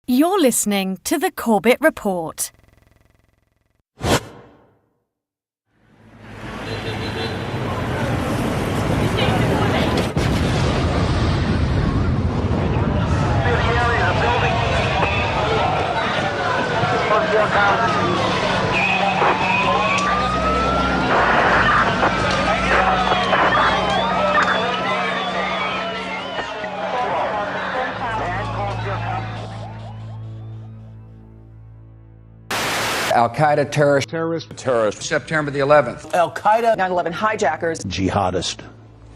You're listening to the Corbett Report. Al-Qaeda terrorist, September the 11th. Al-Qaeda, 9/11 hijackers, jihadist,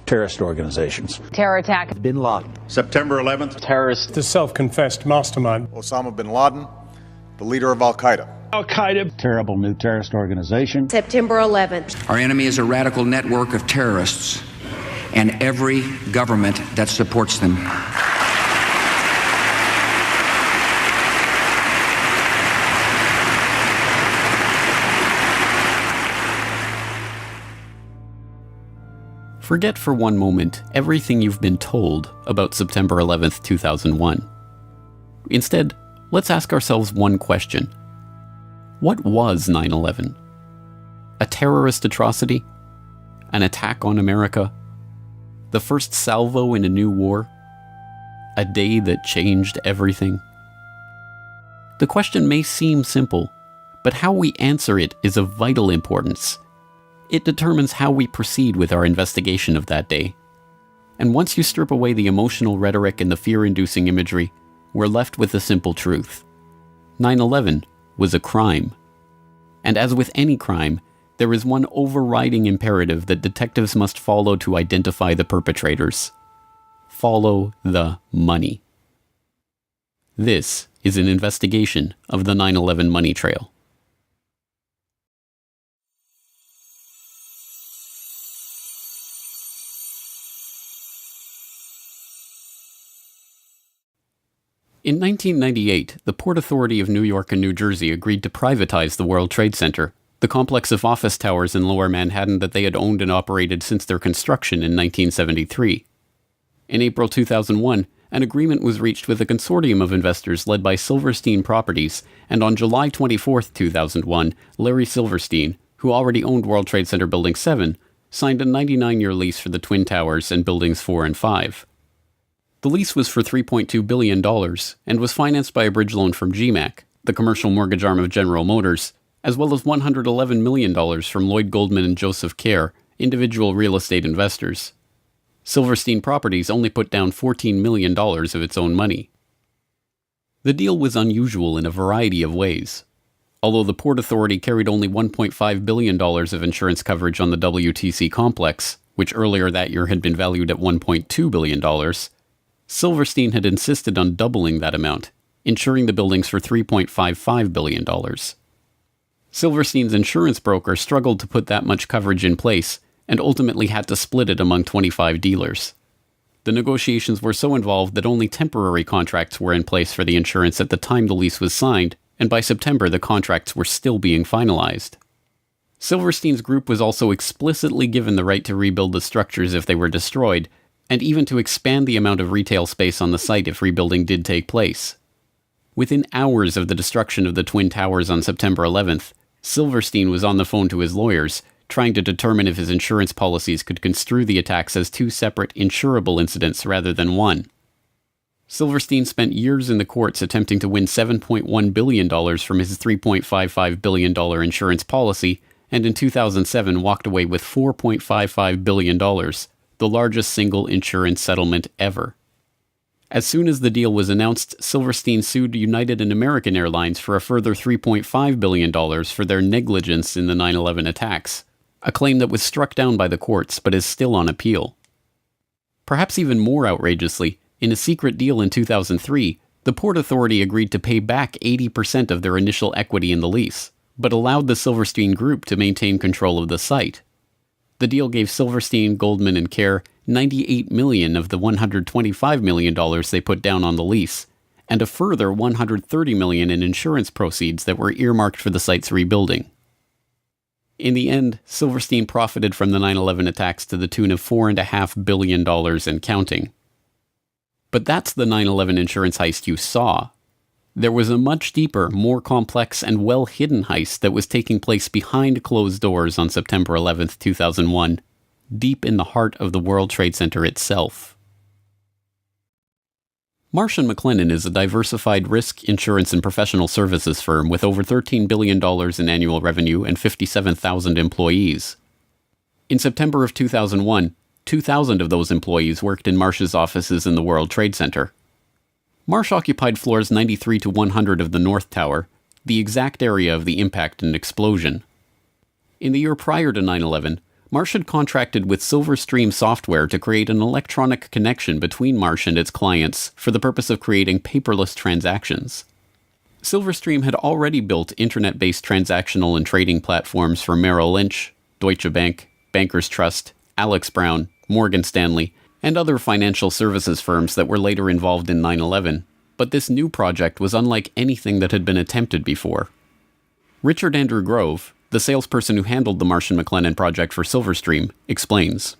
terrorist organizations. Terror attack. Bin Laden. September 11th. Terrorist. The self-confessed mastermind. Osama bin Laden, the leader of Al-Qaeda. Al-Qaeda. Terrible new terrorist organization. September 11th. Our enemy is a radical network of terrorists and every government that supports them. Forget for one moment everything you've been told about September 11th, 2001. Instead, let's ask ourselves one question. What was 9/11? A terrorist atrocity? An attack on America? The first salvo in a new war? A day that changed everything? The question may seem simple, but how we answer it is of vital importance. It determines how we proceed with our investigation of that day. And once you strip away the emotional rhetoric and the fear-inducing imagery, we're left with the simple truth. 9/11 was a crime. And as with any crime, there is one overriding imperative that detectives must follow to identify the perpetrators. Follow the money. This is an investigation of the 9/11 money trail. In 1998, the Port Authority of New York and New Jersey agreed to privatize the World Trade Center, the complex of office towers in Lower Manhattan that they had owned and operated since their construction in 1973. In April 2001, an agreement was reached with a consortium of investors led by Silverstein Properties, and on July 24, 2001, Larry Silverstein, who already owned World Trade Center Building 7, signed a 99-year lease for the Twin Towers and Buildings 4 and 5. The lease was for $3.2 billion and was financed by a bridge loan from GMAC, the commercial mortgage arm of General Motors, as well as $111 million from Lloyd Goldman and Joseph Kerr, individual real estate investors. Silverstein Properties only put down $14 million of its own money. The deal was unusual in a variety of ways. Although the Port Authority carried only $1.5 billion of insurance coverage on the WTC complex, which earlier that year had been valued at $1.2 billion, Silverstein had insisted on doubling that amount, insuring the buildings for $3.55 billion. Silverstein's insurance broker struggled to put that much coverage in place and ultimately had to split it among 25 dealers. The negotiations were so involved that only temporary contracts were in place for the insurance at the time the lease was signed, and by September the contracts were still being finalized. Silverstein's group was also explicitly given the right to rebuild the structures if they were destroyed, and even to expand the amount of retail space on the site if rebuilding did take place. Within hours of the destruction of the Twin Towers on September 11th, Silverstein was on the phone to his lawyers, trying to determine if his insurance policies could construe the attacks as two separate insurable incidents rather than one. Silverstein spent years in the courts attempting to win $7.1 billion from his $3.55 billion insurance policy, and in 2007 walked away with $4.55 billion, the largest single insurance settlement ever. As soon as the deal was announced, Silverstein sued United and American Airlines for a further $3.5 billion for their negligence in the 9/11 attacks, a claim that was struck down by the courts but is still on appeal. Perhaps even more outrageously, in a secret deal in 2003, the Port Authority agreed to pay back 80% of their initial equity in the lease, but allowed the Silverstein Group to maintain control of the site. The deal gave Silverstein, Goldman, and Kerr $98 million of the $125 million they put down on the lease, and a further $130 million in insurance proceeds that were earmarked for the site's rebuilding. In the end, Silverstein profited from the 9/11 attacks to the tune of $4.5 billion and counting. But that's the 9/11 insurance heist you saw. There was a much deeper, more complex, and well-hidden heist that was taking place behind closed doors on September 11th, 2001, deep in the heart of the World Trade Center itself. Marsh & McLennan is a diversified risk, insurance, and professional services firm with over $13 billion in annual revenue and 57,000 employees. In September of 2001, 2,000 of those employees worked in Marsh's offices in the World Trade Center. Marsh occupied floors 93 to 100 of the North Tower, the exact area of the impact and explosion. In the year prior to 9/11, Marsh had contracted with Silverstream Software to create an electronic connection between Marsh and its clients for the purpose of creating paperless transactions. Silverstream had already built internet-based transactional and trading platforms for Merrill Lynch, Deutsche Bank, Bankers Trust, Alex Brown, Morgan Stanley, and other financial services firms that were later involved in 9/11, but this new project was unlike anything that had been attempted before. Richard Andrew Grove, the salesperson who handled the Marsh & McLennan project for Silverstream, explains.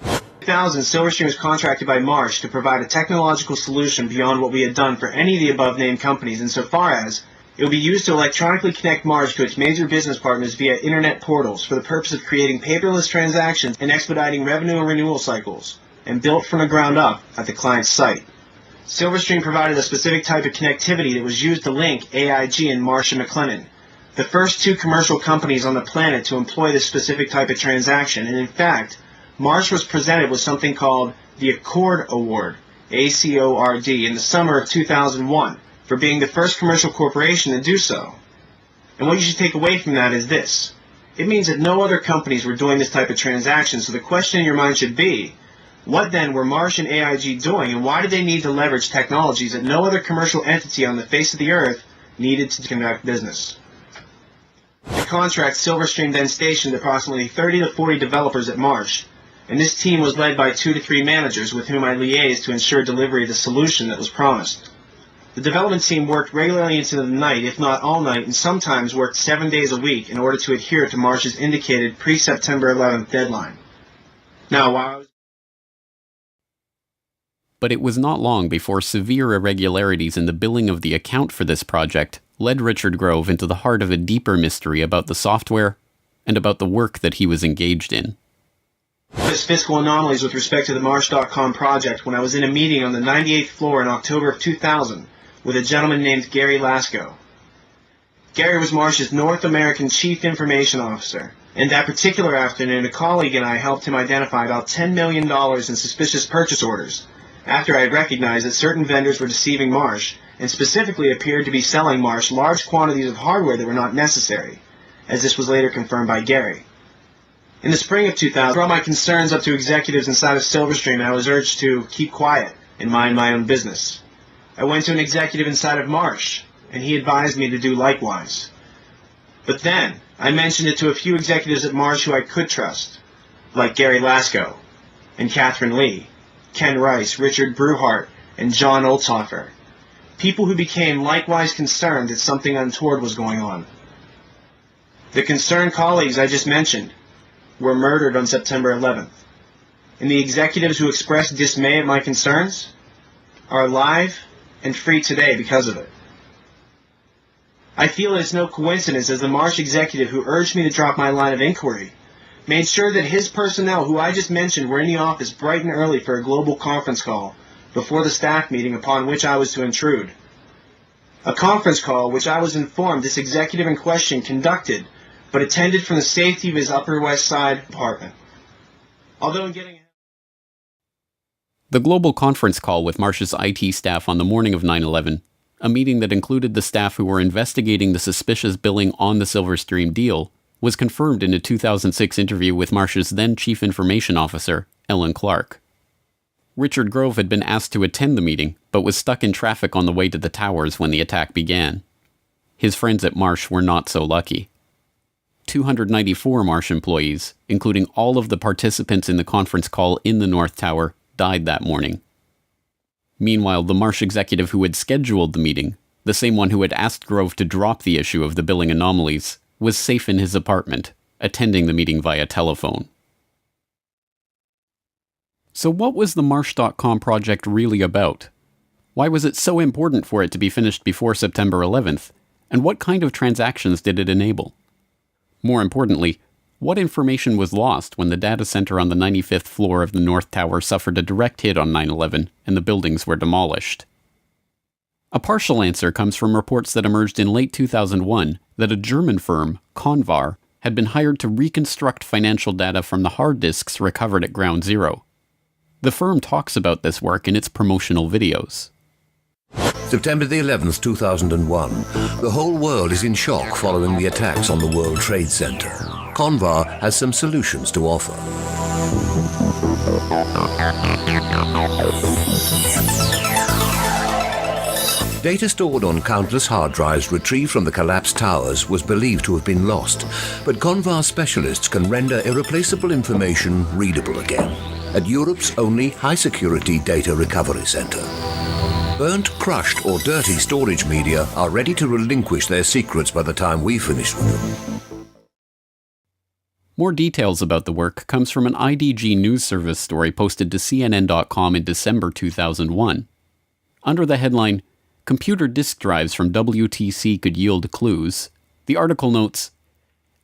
In 2000, Silverstream was contracted by Marsh to provide a technological solution beyond what we had done for any of the above-named companies, insofar as it would be used to electronically connect Marsh to its major business partners via internet portals for the purpose of creating paperless transactions and expediting revenue and renewal cycles, and built from the ground up at the client's site. Silverstream provided a specific type of connectivity that was used to link AIG and Marsh & McLennan, the first two commercial companies on the planet to employ this specific type of transaction, and in fact, Marsh was presented with something called the Accord Award, ACORD, in the summer of 2001, for being the first commercial corporation to do so. And what you should take away from that is this. It means that no other companies were doing this type of transaction, so the question in your mind should be, what then were Marsh and AIG doing, and why did they need to leverage technologies that no other commercial entity on the face of the earth needed to conduct business? The contract, Silverstream then stationed approximately 30 to 40 developers at Marsh, and this team was led by 2 to 3 managers with whom I liaised to ensure delivery of the solution that was promised. The development team worked regularly into the night, if not all night, and sometimes worked 7 days a week in order to adhere to Marsh's indicated pre-September 11th deadline. Now, while I was... But it was not long before severe irregularities in the billing of the account for this project led Richard Grove into the heart of a deeper mystery about the software and about the work that he was engaged in. Fiscal anomalies with respect to the Marsh.com project when I was in a meeting on the 98th floor in October of 2000 with a gentleman named Gary Lasko. Gary was Marsh's North American Chief Information Officer, and that particular afternoon a colleague and I helped him identify about $10 million in suspicious purchase orders after I had recognized that certain vendors were deceiving Marsh and specifically appeared to be selling Marsh large quantities of hardware that were not necessary, as this was later confirmed by Gary. In the spring of 2000, I brought my concerns up to executives inside of Silverstream and I was urged to keep quiet and mind my own business. I went to an executive inside of Marsh, and he advised me to do likewise. But then, I mentioned it to a few executives at Marsh who I could trust, like Gary Lasko, and Catherine Lee, Ken Rice, Richard Bruhart, and John Olthofer, people who became likewise concerned that something untoward was going on. The concerned colleagues I just mentioned were murdered on September 11th, and the executives who expressed dismay at my concerns are alive and free today because of it. I feel it's no coincidence as the Marsh executive who urged me to drop my line of inquiry made sure that his personnel, who I just mentioned, were in the office bright and early for a global conference call before the staff meeting upon which I was to intrude. A conference call which I was informed this executive in question conducted, but attended from the safety of his Upper West Side apartment. Although in getting... The global conference call with Marsh's IT staff on the morning of 9/11, a meeting that included the staff who were investigating the suspicious billing on the Silverstream deal, was confirmed in a 2006 interview with Marsh's then Chief Information Officer, Ellen Clark. Richard Grove had been asked to attend the meeting, but was stuck in traffic on the way to the towers when the attack began. His friends at Marsh were not so lucky. 294 Marsh employees, including all of the participants in the conference call in the North Tower, died that morning. Meanwhile, the Marsh executive who had scheduled the meeting, the same one who had asked Grove to drop the issue of the billing anomalies, was safe in his apartment, attending the meeting via telephone. So what was the Marsh.com project really about? Why was it so important for it to be finished before September 11th? And what kind of transactions did it enable? More importantly, what information was lost when the data center on the 95th floor of the North Tower suffered a direct hit on 9/11 and the buildings were demolished? A partial answer comes from reports that emerged in late 2001 that a German firm, Convar, had been hired to reconstruct financial data from the hard disks recovered at Ground Zero. The firm talks about this work in its promotional videos. September the 11th, 2001. The whole world is in shock following the attacks on the World Trade Center. Convar has some solutions to offer. Data stored on countless hard drives retrieved from the collapsed towers was believed to have been lost, but Convar specialists can render irreplaceable information readable again at Europe's only high-security data recovery center. Burnt, crushed, or dirty storage media are ready to relinquish their secrets by the time we finish with them. More details about the work comes from an IDG news service story posted to CNN.com in December 2001. Under the headline, "Computer disk drives from WTC could yield clues," the article notes,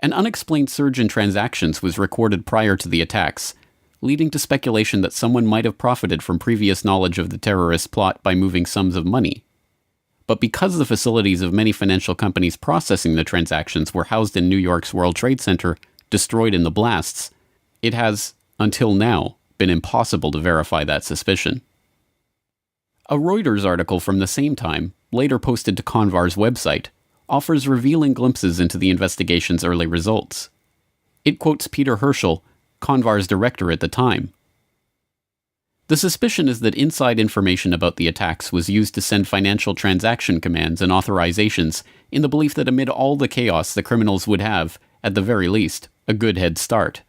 "An unexplained surge in transactions was recorded prior to the attacks, leading to speculation that someone might have profited from previous knowledge of the terrorist plot by moving sums of money. But because the facilities of many financial companies processing the transactions were housed in New York's World Trade Center, destroyed in the blasts, it has, until now, been impossible to verify that suspicion." A Reuters article from the same time, later posted to Convar's website, offers revealing glimpses into the investigation's early results. It quotes Peter Herschel, Convar's director at the time. "The suspicion is that inside information about the attacks was used to send financial transaction commands and authorizations in the belief that amid all the chaos the criminals would have, at the very least, a good head start.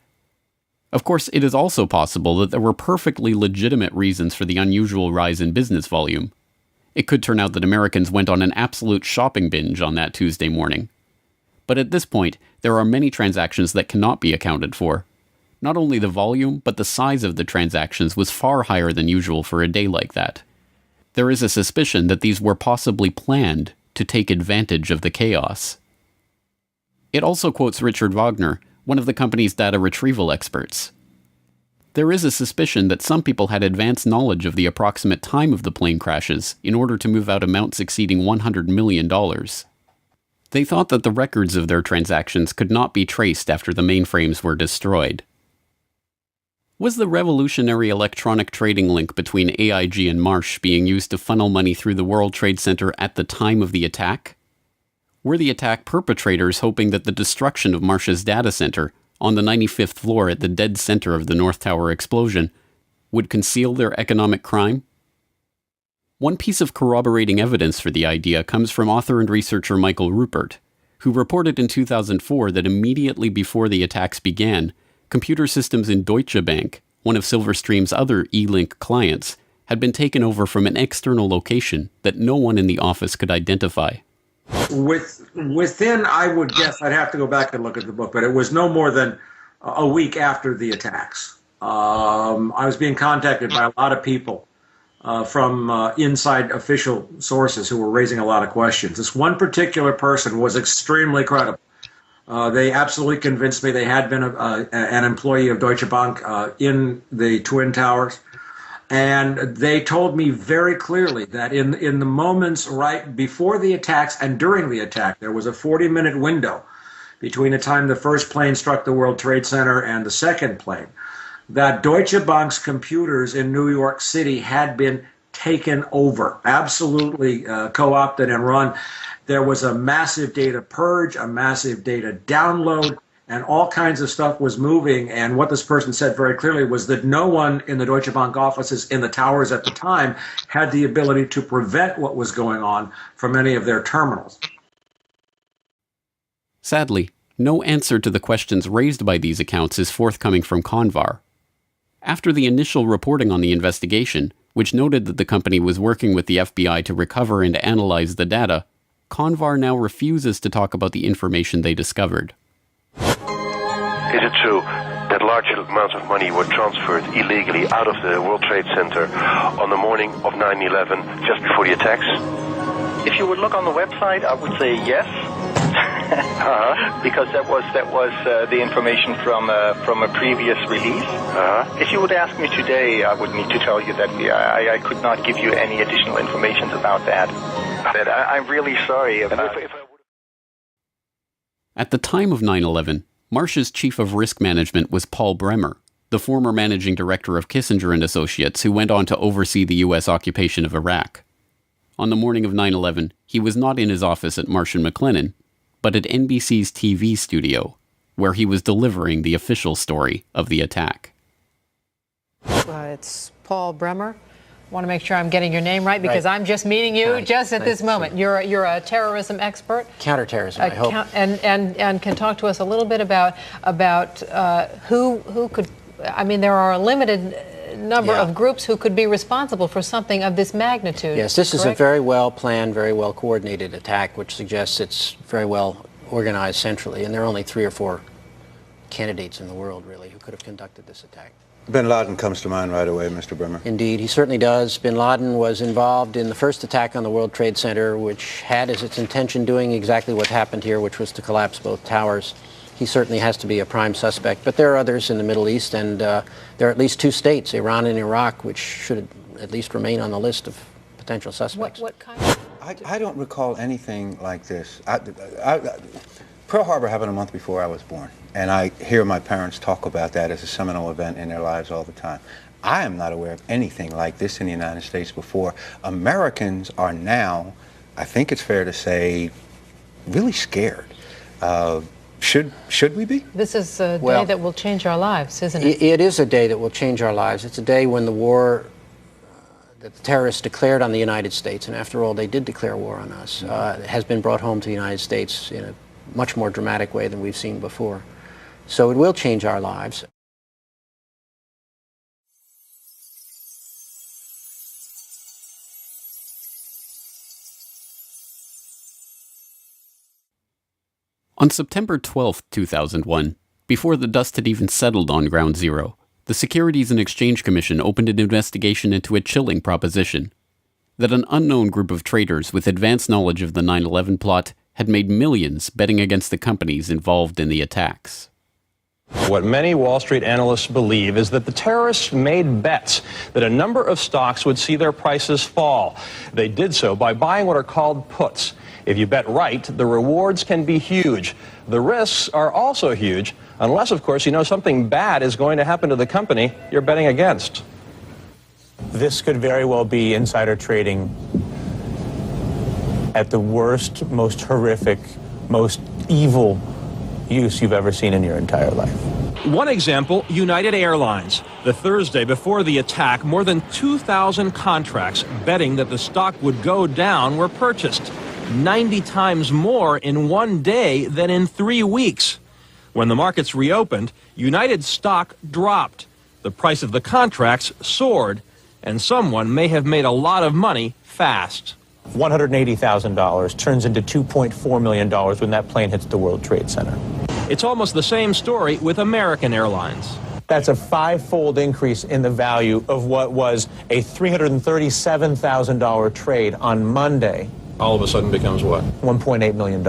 Of course, it is also possible that there were perfectly legitimate reasons for the unusual rise in business volume. It could turn out that Americans went on an absolute shopping binge on that Tuesday morning. But at this point, there are many transactions that cannot be accounted for. Not only the volume, but the size of the transactions was far higher than usual for a day like that. There is a suspicion that these were possibly planned to take advantage of the chaos." It also quotes Richard Wagner, one of the company's data retrieval experts. "There is a suspicion that some people had advanced knowledge of the approximate time of the plane crashes in order to move out amounts exceeding $100 million. They thought that the records of their transactions could not be traced after the mainframes were destroyed." Was the revolutionary electronic trading link between AIG and Marsh being used to funnel money through the World Trade Center at the time of the attack? Were the attack perpetrators hoping that the destruction of Marsh's data center, on the 95th floor at the dead center of the North Tower explosion, would conceal their economic crime? One piece of corroborating evidence for the idea comes from author and researcher Michael Rupert, who reported in 2004 that immediately before the attacks began, computer systems in Deutsche Bank, one of Silverstream's other E-Link clients, had been taken over from an external location that no one in the office could identify. Within, I would guess, I'd have to go back and look at the book, but it was no more than a week after the attacks. I was being contacted by a lot of people from inside official sources who were raising a lot of questions. This one particular person was extremely credible. They absolutely convinced me they had been an employee of Deutsche Bank in the Twin Towers. And they told me very clearly that in the moments right before the attacks and during the attack, there was a 40-minute window between the time the first plane struck the World Trade Center and the second plane, that Deutsche Bank's computers in New York City had been taken over, absolutely co-opted and run. There was a massive data purge, a massive data download, and all kinds of stuff was moving. And what this person said very clearly was that no one in the Deutsche Bank offices in the towers at the time had the ability to prevent what was going on from any of their terminals. Sadly, no answer to the questions raised by these accounts is forthcoming from Convar. After the initial reporting on the investigation, which noted that the company was working with the FBI to recover and analyze the data, Convar now refuses to talk about the information they discovered. Is it true that large amounts of money were transferred illegally out of the World Trade Center on the morning of 9/11, just before the attacks? If you would look on the website, I would say yes. Because that was the information from a previous release. If you would ask me today, I would need to tell you that I could not give you any additional information about that. I'm really sorry. At the time of 9/11, Marsh's chief of risk management was Paul Bremer, the former managing director of Kissinger and Associates, who went on to oversee the U.S. occupation of Iraq. On the morning of 9/11, he was not in his office at Marsh & McLennan, but at NBC's TV studio, where he was delivering the official story of the attack. It's Paul Bremer. I want to make sure I'm getting your name right because I'm just meeting you just at this moment. You're a terrorism expert. Counterterrorism, I hope. And can talk to us a little bit about who could. I mean, there are a limited number of groups who could be responsible for something of this magnitude. Yes, this is a very well planned, very well coordinated attack, which suggests it's very well organized centrally, and there are only 3 or 4 candidates in the world, really, who could have conducted this attack. Bin Laden comes to mind right away, Mr. Bremer. Indeed, he certainly does. Bin Laden was involved in the first attack on the World Trade Center, which had as its intention doing exactly what happened here, which was to collapse both towers. He certainly has to be a prime suspect, but there are others in the Middle East, and there are at least 2 states, Iran and Iraq, which should at least remain on the list of potential suspects. What kind of... I don't recall anything like this. Pearl Harbor happened a month before I was born, and I hear my parents talk about that as a seminal event in their lives all the time. I am not aware of anything like this in the United States before. Americans are now, I think it's fair to say, really scared. Should we be? This is a day that will change our lives, isn't it? It is a day that will change our lives. It's a day when the war that the terrorists declared on the United States, and after all, they did declare war on us, has been brought home to the United States in a much more dramatic way than we've seen before. So it will change our lives. On September 12, 2001, before the dust had even settled on Ground Zero, the Securities and Exchange Commission opened an investigation into a chilling proposition: that an unknown group of traders with advanced knowledge of the 9/11 plot had made millions betting against the companies involved in the attacks. What many Wall Street analysts believe is that the terrorists made bets that a number of stocks would see their prices fall. They did so by buying what are called puts. If you bet right, the rewards can be huge. The risks are also huge, unless, of course, you know something bad is going to happen to the company you're betting against. This could very well be insider trading at the worst, most horrific, most evil use you've ever seen in your entire life. One example, United Airlines. The Thursday before the attack, more than 2,000 contracts betting that the stock would go down were purchased. 90 times more in one day than in 3 weeks. When the markets reopened, United stock dropped. The price of the contracts soared, and someone may have made a lot of money fast. $180,000 turns into $2.4 million when that plane hits the World Trade Center. It's almost the same story with American Airlines. That's a 5-fold increase in the value of what was a $337,000 trade on Monday. All of a sudden becomes what? $1.8 million.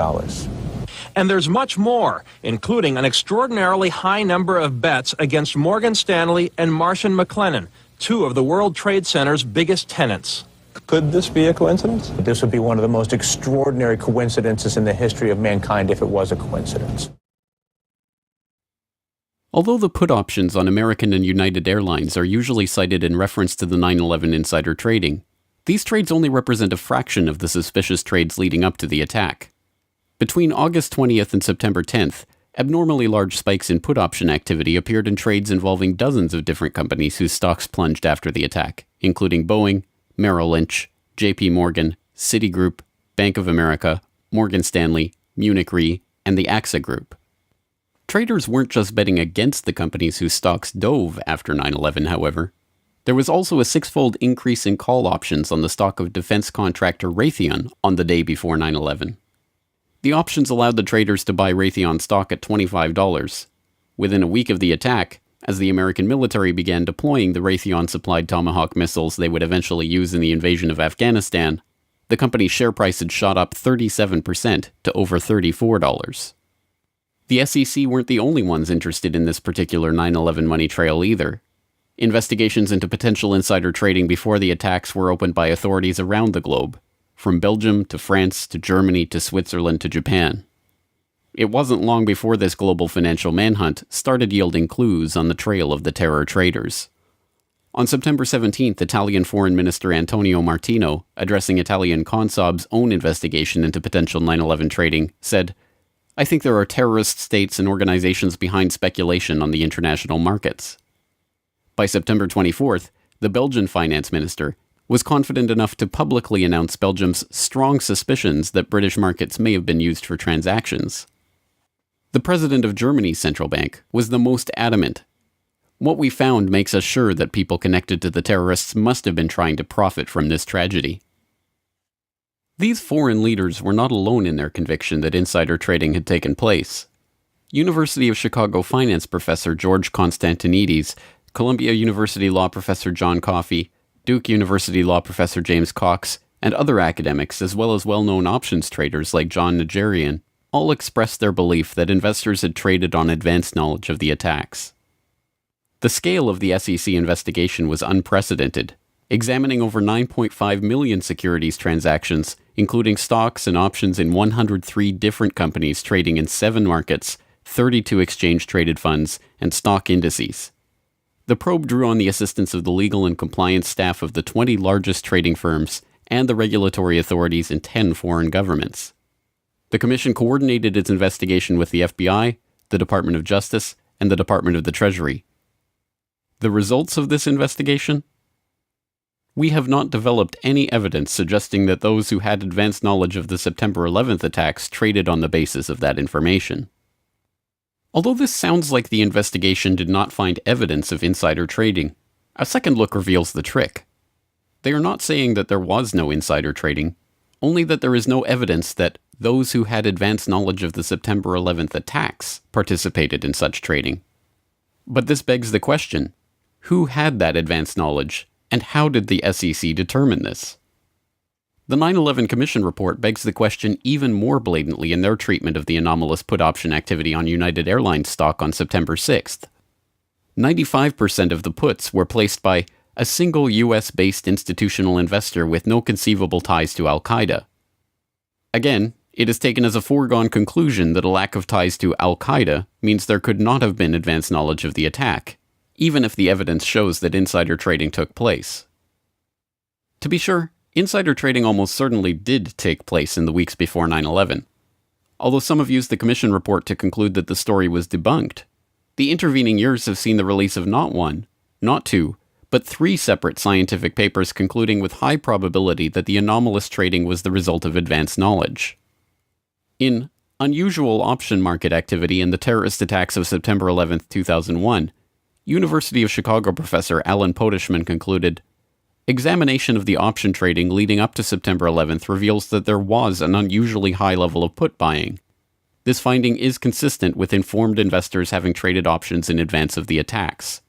And there's much more, including an extraordinarily high number of bets against Morgan Stanley and Marsh & McLennan, 2 of the World Trade Center's biggest tenants. Could this be a coincidence? This would be one of the most extraordinary coincidences in the history of mankind if it was a coincidence. Although the put options on American and United Airlines are usually cited in reference to the 9/11 insider trading, these trades only represent a fraction of the suspicious trades leading up to the attack. Between August 20th and September 10th, abnormally large spikes in put option activity appeared in trades involving dozens of different companies whose stocks plunged after the attack, including Boeing, Merrill Lynch, JP Morgan, Citigroup, Bank of America, Morgan Stanley, Munich Re, and the AXA Group. Traders weren't just betting against the companies whose stocks dove after 9/11, however. There was also a 6-fold increase in call options on the stock of defense contractor Raytheon on the day before 9/11. The options allowed the traders to buy Raytheon stock at $25, within a week of the attack, as the American military began deploying the Raytheon-supplied Tomahawk missiles they would eventually use in the invasion of Afghanistan, the company's share price had shot up 37% to over $34. The SEC weren't the only ones interested in this particular 9/11 money trail either. Investigations into potential insider trading before the attacks were opened by authorities around the globe, from Belgium to France to Germany to Switzerland to Japan. It wasn't long before this global financial manhunt started yielding clues on the trail of the terror traders. On September 17th, Italian Foreign Minister Antonio Martino, addressing Italian Consob's own investigation into potential 9/11 trading, said, "I think there are terrorist states and organizations behind speculation on the international markets." By September 24th, the Belgian finance minister was confident enough to publicly announce Belgium's strong suspicions that British markets may have been used for transactions. The president of Germany's central bank was the most adamant. "What we found makes us sure that people connected to the terrorists must have been trying to profit from this tragedy." These foreign leaders were not alone in their conviction that insider trading had taken place. University of Chicago finance professor George Constantinides, Columbia University law professor John Coffey, Duke University law professor James Cox, and other academics, as well as well-known options traders like John Najarian, all expressed their belief that investors had traded on advanced knowledge of the attacks. The scale of the SEC investigation was unprecedented, examining over 9.5 million securities transactions, including stocks and options in 103 different companies trading in 7 markets, 32 exchange-traded funds, and stock indices. The probe drew on the assistance of the legal and compliance staff of the 20 largest trading firms and the regulatory authorities in 10 foreign governments. The Commission coordinated its investigation with the FBI, the Department of Justice, and the Department of the Treasury. The results of this investigation? We have not developed any evidence suggesting that those who had advanced knowledge of the September 11th attacks traded on the basis of that information. Although this sounds like the investigation did not find evidence of insider trading, a second look reveals the trick. They are not saying that there was no insider trading, only that there is no evidence that those who had advanced knowledge of the September 11th attacks participated in such trading. But this begs the question, who had that advanced knowledge, and how did the SEC determine this? The 9/11 Commission report begs the question even more blatantly in their treatment of the anomalous put option activity on United Airlines stock on September 6th. 95% of the puts were placed by a single US-based institutional investor with no conceivable ties to Al-Qaeda. Again, it is taken as a foregone conclusion that a lack of ties to Al-Qaeda means there could not have been advanced knowledge of the attack, even if the evidence shows that insider trading took place. To be sure, insider trading almost certainly did take place in the weeks before 9/11. Although some have used the Commission report to conclude that the story was debunked, the intervening years have seen the release of not one, not two, but 3 separate scientific papers concluding with high probability that the anomalous trading was the result of advanced knowledge. In Unusual Option Market Activity in the Terrorist Attacks of September 11, 2001, University of Chicago professor Alan Podeshman concluded, "Examination of the option trading leading up to September 11th reveals that there was an unusually high level of put buying. This finding is consistent with informed investors having traded options in advance of the attacks."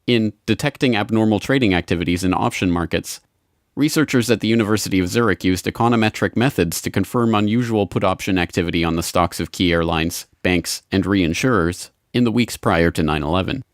In Detecting Abnormal Trading Activities in Option Markets, researchers at the University of Zurich used econometric methods to confirm unusual put option activity on the stocks of key airlines, banks, and reinsurers in the weeks prior to 9/11.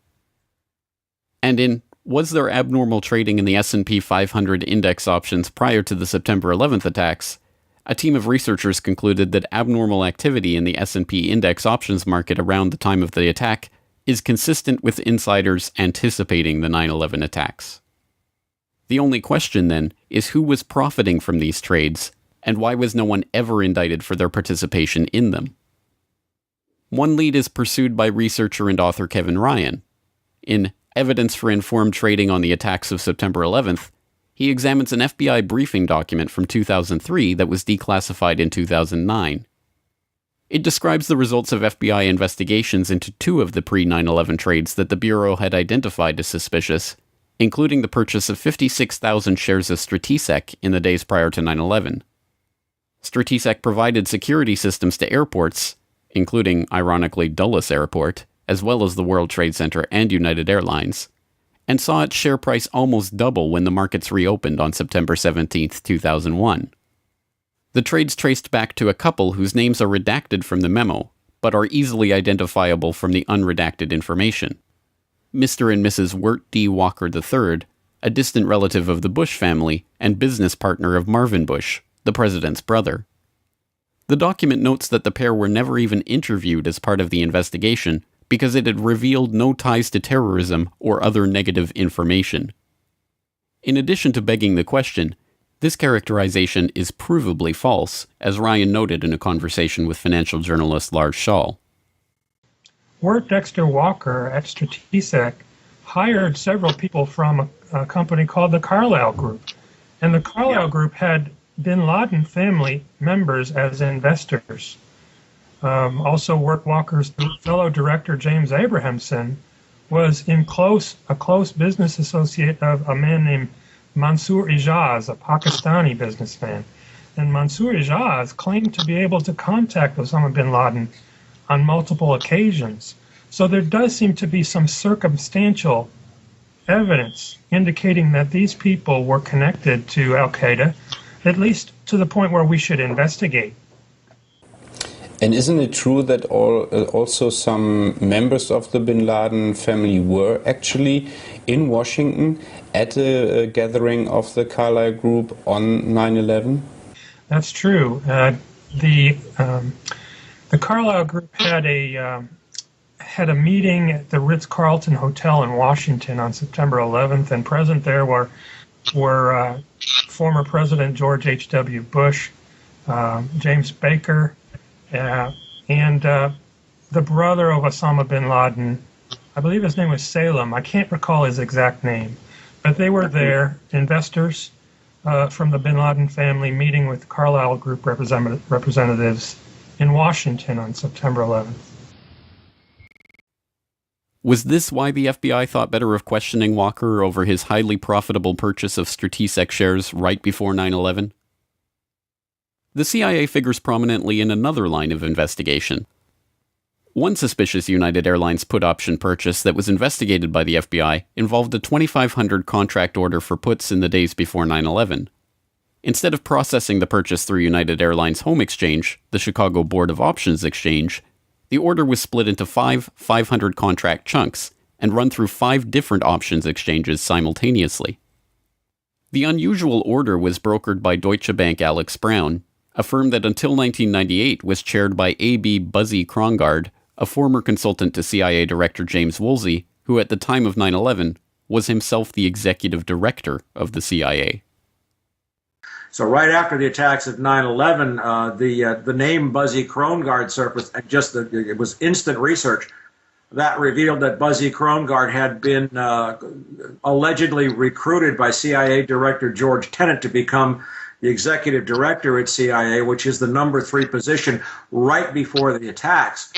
And in Was There Abnormal Trading in the S&P 500 Index Options Prior to the September 11th Attacks, a team of researchers concluded that abnormal activity in the S&P Index Options market around the time of the attack is consistent with insiders anticipating the 9/11 attacks. The only question, then, is who was profiting from these trades, and why was no one ever indicted for their participation in them? One lead is pursued by researcher and author Kevin Ryan. In Evidence for Informed Trading on the Attacks of September 11th, he examines an FBI briefing document from 2003 that was declassified in 2009. It describes the results of FBI investigations into 2 of the pre-9/11 trades that the Bureau had identified as suspicious, including the purchase of 56,000 shares of Stratisec in the days prior to 9/11. Stratisec provided security systems to airports, including, ironically, Dulles Airport, as well as the World Trade Center and United Airlines, and saw its share price almost double when the markets reopened on September 17, 2001. The trades traced back to a couple whose names are redacted from the memo, but are easily identifiable from the unredacted information. Mr. and Mrs. Wirt D. Walker III, a distant relative of the Bush family and business partner of Marvin Bush, the president's brother. The document notes that the pair were never even interviewed as part of the investigation because it had revealed no ties to terrorism or other negative information. In addition to begging the question, this characterization is provably false, as Ryan noted in a conversation with financial journalist Lars Schall. Wirt Dexter Walker at Stratesec hired several people from a company called the Carlyle Group. And the Carlyle Group had bin Laden family members as investors. Also, Wirt Walker's fellow director, James Abrahamson, was a close business associate of a man named Mansour Ijaz, a Pakistani businessman. And Mansour Ijaz claimed to be able to contact Osama bin Laden on multiple occasions. So there does seem to be some circumstantial evidence indicating that these people were connected to Al-Qaeda, at least to the point where we should investigate. And isn't it true that also some members of the bin Laden family were actually in Washington at a gathering of the Carlyle Group on 9/11? That's true. The Carlyle Group had a meeting at the Ritz-Carlton Hotel in Washington on September 11th, and present there were former President George H.W. Bush, James Baker, and the brother of Osama bin Laden. I believe his name was Salem. I can't recall his exact name. But they were there, investors from the bin Laden family, meeting with Carlyle Group representatives in Washington on September 11th. Was this why the FBI thought better of questioning Walker over his highly profitable purchase of Stratesec shares right before 9/11? The CIA figures prominently in another line of investigation. One suspicious United Airlines put option purchase that was investigated by the FBI involved a 2,500 contract order for puts in the days before 9/11. Instead of processing the purchase through United Airlines Home Exchange, the Chicago Board of Options Exchange, the order was split into 500 contract chunks and run through 5 different options exchanges simultaneously. The unusual order was brokered by Deutsche Bank Alex Brown, a firm that until 1998 was chaired by A.B. Buzzy Krongard, a former consultant to CIA Director James Woolsey, who at the time of 9/11 was himself the executive director of the CIA. So right after the attacks of 9/11, the name Buzzy Krongard surfaced, and it was instant research that revealed that Buzzy Krongard had been allegedly recruited by CIA Director George Tenet to become the executive director at CIA, which is the number 3 position right before the attacks.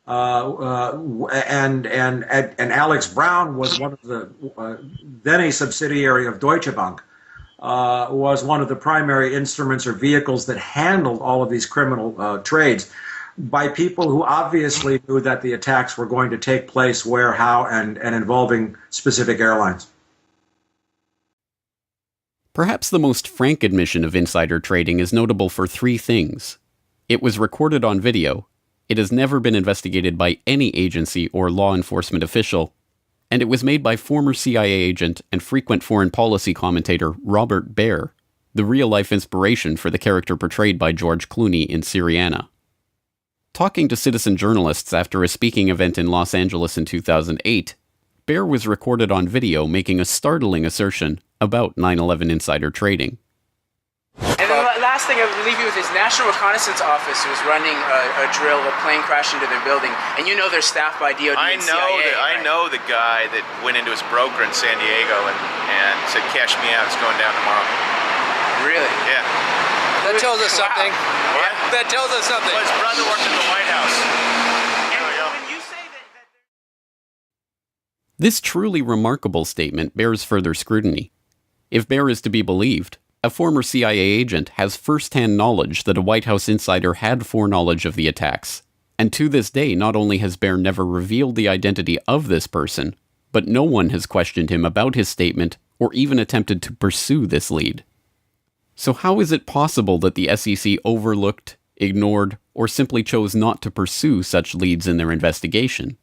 And Alex Brown was one of the then a subsidiary of Deutsche Bank. Was one of the primary instruments or vehicles that handled all of these criminal trades by people who obviously knew that the attacks were going to take place where, how, and involving specific airlines. Perhaps the most frank admission of insider trading is notable for 3 things. It was recorded on video, it has never been investigated by any agency or law enforcement official, and it was made by former CIA agent and frequent foreign policy commentator Robert Baer, the real-life inspiration for the character portrayed by George Clooney in Syriana. Talking to citizen journalists after a speaking event in Los Angeles in 2008, Baer was recorded on video making a startling assertion about 9/11 insider trading. And then the last thing, I believe it was his National Reconnaissance Office who was running a drill. A plane crashed into their building, and you know they're staffed by DOD and CIA. I know the guy that went into his broker in San Diego and said, "Cash me out, it's going down tomorrow." Really? Yeah. That tells us something. What? That tells us something. Well, his brother worked at the White House. This truly remarkable statement bears further scrutiny. If Baer is to be believed, a former CIA agent has first-hand knowledge that a White House insider had foreknowledge of the attacks, And to this day, not only has Baer never revealed the identity of this person, but no one has questioned him about his statement or even attempted to pursue this lead. So how is it possible that the SEC overlooked, ignored, or simply chose not to pursue such leads in their investigation?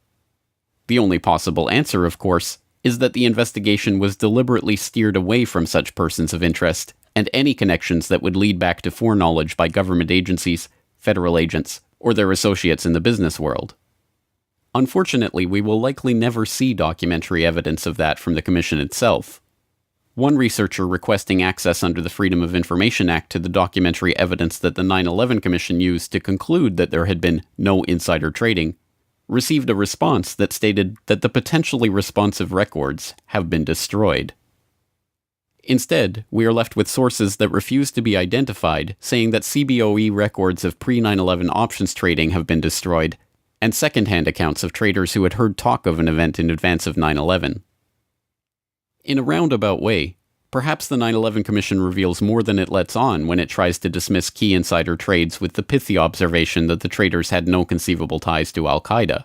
The only possible answer, of course, is that the investigation was deliberately steered away from such persons of interest and any connections that would lead back to foreknowledge by government agencies, federal agents, or their associates in the business world. Unfortunately, we will likely never see documentary evidence of that from the Commission itself. One researcher requesting access under the Freedom of Information Act to the documentary evidence that the 9/11 Commission used to conclude that there had been no insider trading, received a response that stated that the potentially responsive records have been destroyed. Instead, we are left with sources that refuse to be identified, saying that CBOE records of pre-9/11 options trading have been destroyed, and second-hand accounts of traders who had heard talk of an event in advance of 9/11. In a roundabout way, perhaps the 9/11 Commission reveals more than it lets on when it tries to dismiss key insider trades with the pithy observation that the traders had no conceivable ties to Al-Qaeda.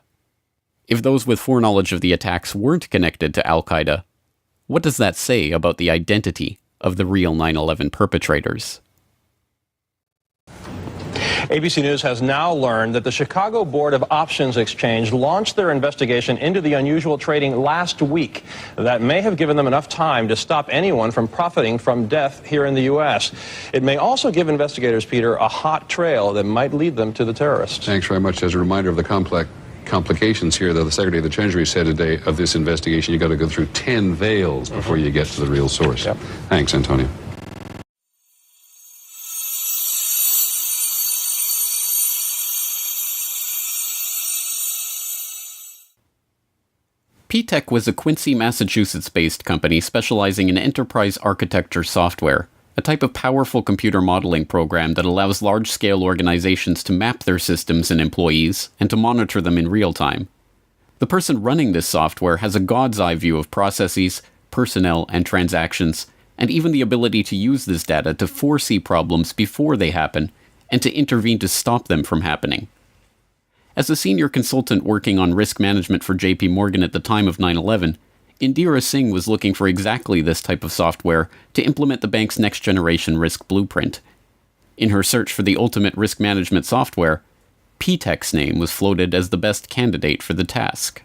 If those with foreknowledge of the attacks weren't connected to Al-Qaeda, what does that say about the identity of the real 9/11 perpetrators? ABC News has now learned that the Chicago Board of Options Exchange launched their investigation into the unusual trading last week. That may have given them enough time to stop anyone from profiting from death here in the U.S. It may also give investigators, Peter, a hot trail that might lead them to the terrorists. Thanks very much. As a reminder of the complications here, though, the Secretary of the Treasury said today of this investigation, you've got to go through 10 veils before you get to the real source. Yep. Thanks, Antonio. P-Tech was a Quincy, Massachusetts-based company specializing in enterprise architecture software, a type of powerful computer modeling program that allows large-scale organizations to map their systems and employees and to monitor them in real time. The person running this software has a god's eye view of processes, personnel, and transactions, and even the ability to use this data to foresee problems before they happen and to intervene to stop them from happening. As a senior consultant working on risk management for JP Morgan at the time of 9/11, Indira Singh was looking for exactly this type of software to implement the bank's next-generation risk blueprint. In her search for the ultimate risk management software, P-Tech's name was floated as the best candidate for the task.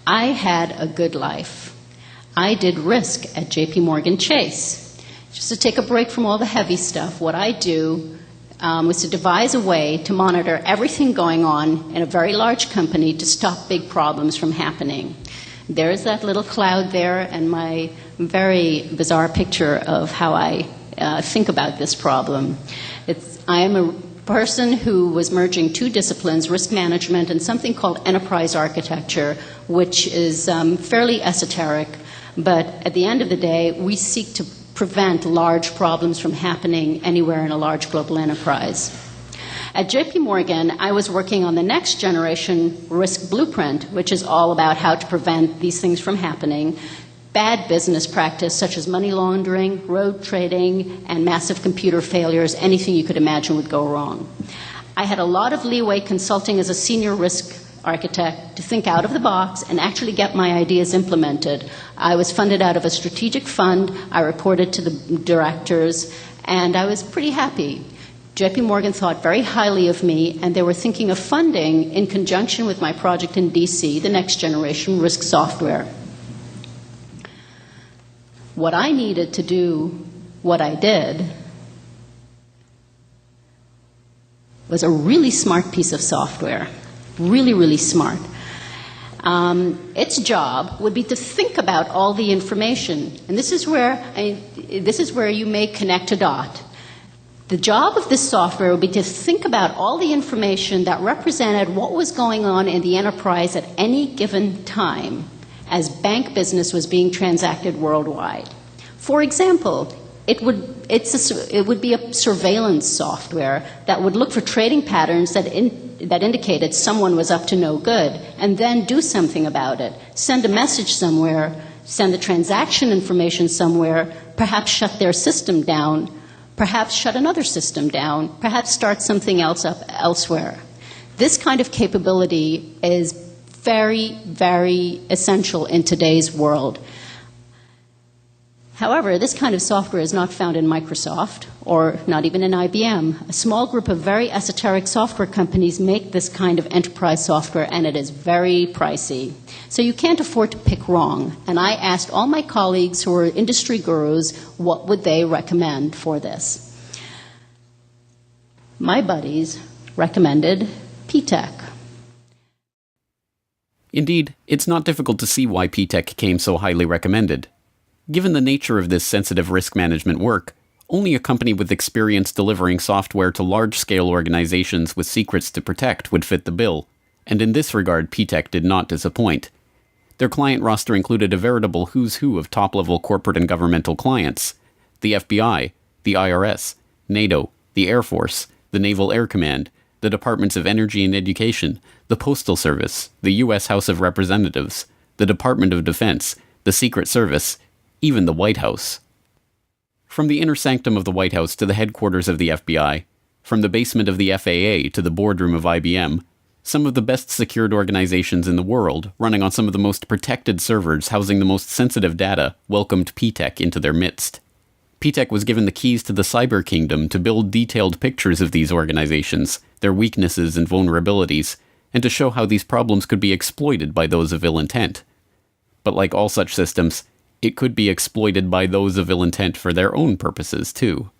I had a good life. I did risk at JP Morgan Chase. Just to take a break from all the heavy stuff, what I do was to devise a way to monitor everything going on in a very large company to stop big problems from happening. There's that little cloud there and my very bizarre picture of how I think about this problem. I am a person who was merging two disciplines, risk management and something called enterprise architecture, which is fairly esoteric, but at the end of the day, we seek to prevent large problems from happening anywhere in a large global enterprise. At JP Morgan, I was working on the next generation risk blueprint, which is all about how to prevent these things from happening. Bad business practice such as money laundering, road trading, and massive computer failures, anything you could imagine would go wrong. I had a lot of leeway consulting as a senior risk architect to think out of the box and actually get my ideas implemented. I was funded out of a strategic fund. I reported to the directors, and I was pretty happy. JP Morgan thought very highly of me, and they were thinking of funding, in conjunction with my project in DC, the next generation risk software. What I needed to do, what I did, was a really smart piece of software. Really, really smart. Its job would be to think about all the information, and this is where you may connect a dot. The job of this software would be to think about all the information that represented what was going on in the enterprise at any given time as bank business was being transacted worldwide. For example, it would be a surveillance software that would look for trading patterns that indicated someone was up to no good, and then do something about it. Send a message somewhere, send the transaction information somewhere, perhaps shut their system down, perhaps shut another system down, perhaps start something else up elsewhere. This kind of capability is very, very essential in today's world. However, this kind of software is not found in Microsoft or not even in IBM. A small group of very esoteric software companies make this kind of enterprise software, and it is very pricey. So you can't afford to pick wrong. And I asked all my colleagues who are industry gurus what would they recommend for this. My buddies recommended P-Tech. Indeed, it's not difficult to see why P-Tech came so highly recommended. Given the nature of this sensitive risk management work, only a company with experience delivering software to large-scale organizations with secrets to protect would fit the bill, and in this regard P-Tech did not disappoint. Their client roster included a veritable who's who of top-level corporate and governmental clients: the FBI, the IRS, NATO, the Air Force, the Naval Air Command, the Departments of Energy and Education, the Postal Service, the U.S. House of Representatives, the Department of Defense, the Secret Service, even the White House. From the inner sanctum of the White House to the headquarters of the FBI, from the basement of the FAA to the boardroom of IBM, some of the best secured organizations in the world, running on some of the most protected servers housing the most sensitive data, welcomed P-Tech into their midst. P-Tech was given the keys to the cyber kingdom to build detailed pictures of these organizations, their weaknesses and vulnerabilities, and to show how these problems could be exploited by those of ill intent. But like all such systems, it could be exploited by those of ill intent for their own purposes, too.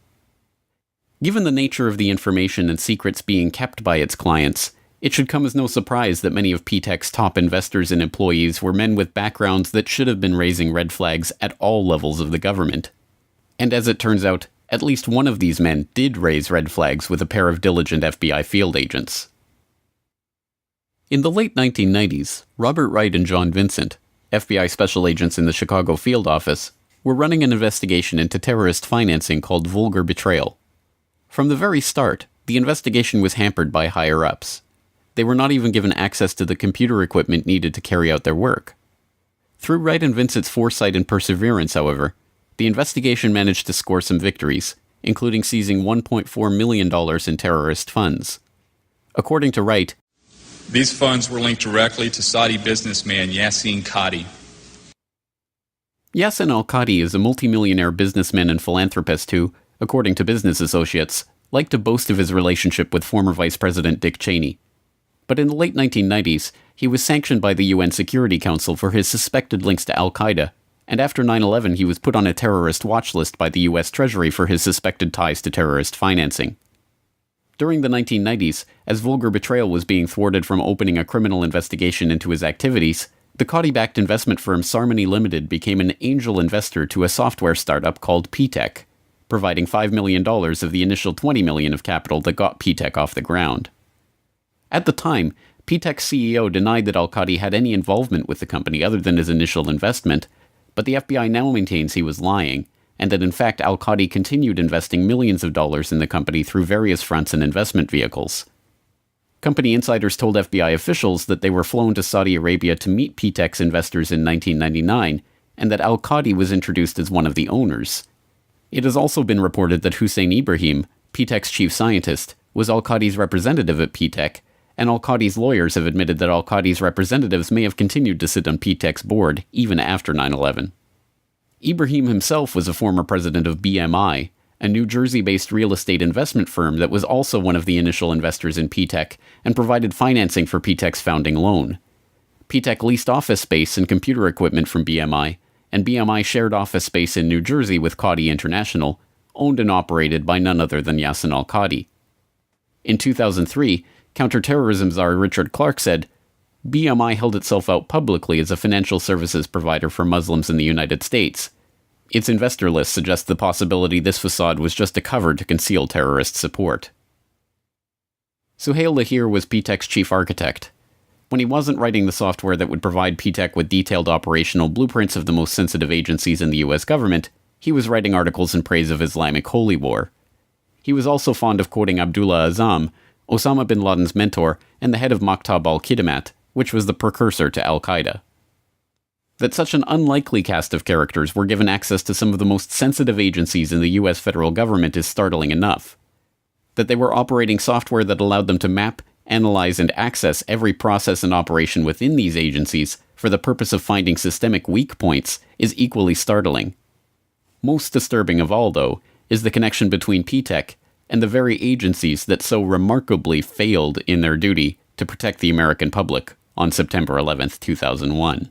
Given the nature of the information and secrets being kept by its clients, it should come as no surprise that many of P-Tech's top investors and employees were men with backgrounds that should have been raising red flags at all levels of the government. And as it turns out, at least one of these men did raise red flags with a pair of diligent FBI field agents. In the late 1990s, Robert Wright and John Vincent, FBI special agents in the Chicago field office, were running an investigation into terrorist financing called vulgar betrayal. From the very start, the investigation was hampered by higher-ups. They were not even given access to the computer equipment needed to carry out their work. Through Wright and Vincent's foresight and perseverance, however, the investigation managed to score some victories, including seizing $1.4 million in terrorist funds. According to Wright, these funds were linked directly to Saudi businessman Yassin Qadi. Yassin al-Qadi is a multimillionaire businessman and philanthropist who, according to Business Associates, liked to boast of his relationship with former Vice President Dick Cheney. But in the late 1990s, he was sanctioned by the UN Security Council for his suspected links to al-Qaeda, and after 9/11 he was put on a terrorist watch list by the US Treasury for his suspected ties to terrorist financing. During the 1990s, as vulgar betrayal was being thwarted from opening a criminal investigation into his activities, the Qadi-backed investment firm Sarmony Limited became an angel investor to a software startup called P-Tech, providing $5 million of the initial $20 million of capital that got P-Tech off the ground. At the time, P-Tech's CEO denied that al-Qadi had any involvement with the company other than his initial investment, but the FBI now maintains he was lying, and that in fact al-Qadi continued investing millions of dollars in the company through various fronts and investment vehicles. Company insiders told FBI officials that they were flown to Saudi Arabia to meet P-Tech's investors in 1999, and that al-Qadi was introduced as one of the owners. It has also been reported that Hussein Ibrahim, P-Tech's chief scientist, was al-Qadi's representative at P-Tech, and al-Qadi's lawyers have admitted that al-Qadi's representatives may have continued to sit on P-Tech's board even after 9/11. Ibrahim himself was a former president of BMI, a New Jersey-based real estate investment firm that was also one of the initial investors in P-Tech and provided financing for P-Tech's founding loan. P-Tech leased office space and computer equipment from BMI, and BMI shared office space in New Jersey with Qadi International, owned and operated by none other than Yassin al-Qadi. In 2003, counterterrorism czar Richard Clarke said, BMI held itself out publicly as a financial services provider for Muslims in the United States. Its investor list suggests the possibility this facade was just a cover to conceal terrorist support. Suhail Lahir was P-Tech's chief architect. When he wasn't writing the software that would provide P-Tech with detailed operational blueprints of the most sensitive agencies in the US government, he was writing articles in praise of Islamic holy war. He was also fond of quoting Abdullah Azzam, Osama bin Laden's mentor and the head of Maktab al-Khidmat, which was the precursor to al-Qaeda. That such an unlikely cast of characters were given access to some of the most sensitive agencies in the US federal government is startling enough. That they were operating software that allowed them to map, analyze, and access every process and operation within these agencies for the purpose of finding systemic weak points is equally startling. Most disturbing of all, though, is the connection between P-TECH and the very agencies that so remarkably failed in their duty to protect the American public on September 11th, 2001.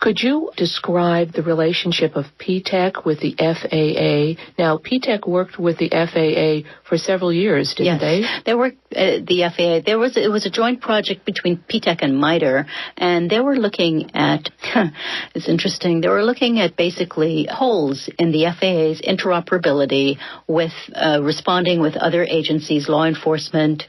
Could you describe the relationship of P-TECH with the FAA? Now, P-TECH worked with the FAA for several years, didn't they? They worked the FAA. It was a joint project between P-TECH and MITRE, and they were looking at, it's interesting, they were looking at basically holes in the FAA's interoperability with responding with other agencies, law enforcement,